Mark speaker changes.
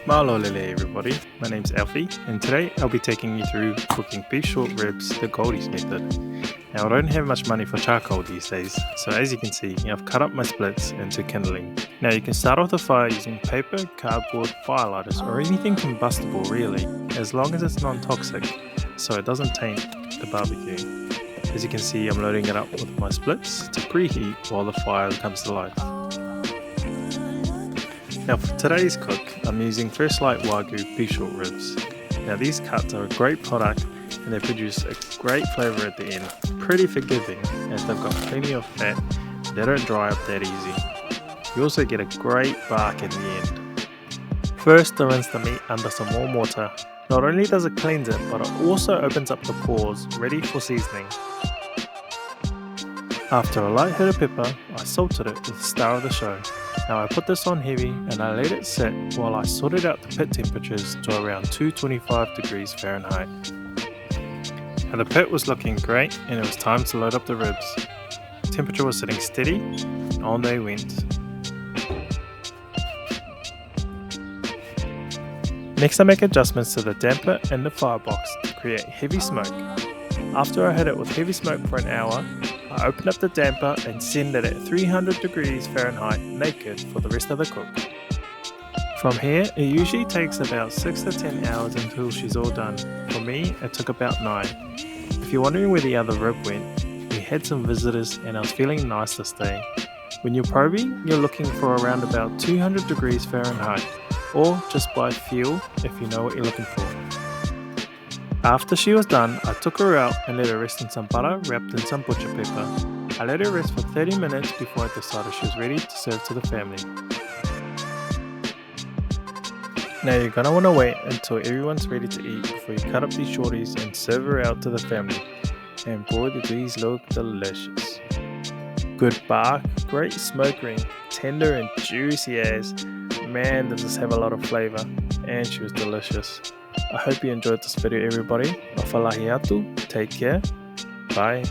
Speaker 1: Malo lele everybody, my name's Alfie and today I'll be taking you through cooking beef short ribs the Goldie's method. Now I don't have much money for charcoal these days, so as you can see I've cut up my splits into kindling. Now you can start off the fire using paper, cardboard, firelighters or anything combustible really, as long as it's non-toxic so it doesn't taint the barbecue. As you can see I'm loading it up with my splits to preheat while the fire comes to life. Now for today's cook, I'm using First Light Wagyu beef short ribs. Now these cuts are a great product and they produce a great flavour at the end. Pretty forgiving as they've got plenty of fat, they don't dry up that easy. You also get a great bark in the end. First I rinse the meat under some warm water. Not only does it cleanse it, but it also opens up the pores, ready for seasoning. After a light hit of pepper, I salted it with the star of the show. Now I put this on heavy and I let it sit while I sorted out the pit temperatures to around 225 degrees Fahrenheit. Now the pit was looking great and it was time to load up the ribs. The temperature was sitting steady and on they went. Next I make adjustments to the damper and the firebox to create heavy smoke. After I hit it with heavy smoke for an hour, I open up the damper and send it at 300 degrees Fahrenheit naked for the rest of the cook. From here, it usually takes about 6 to 10 hours until she's all done. For me, it took about 9. If you're wondering where the other rib went, we had some visitors and I was feeling nice this day. When you're probing, you're looking for around about 200 degrees Fahrenheit, or just by feel if you know what you're looking for. After she was done, I took her out and let her rest in some butter wrapped in some butcher pepper. I let her rest for 30 minutes before I decided she was ready to serve to the family. Now you're gonna wanna wait until everyone's ready to eat before you cut up these shorties and serve her out to the family. And boy do these look delicious. Good bark, great smoke ring, tender and juicy as. Man does this have a lot of flavour, and she was delicious. I hope you enjoyed this video everybody. Awhalahi atu, take care, bye.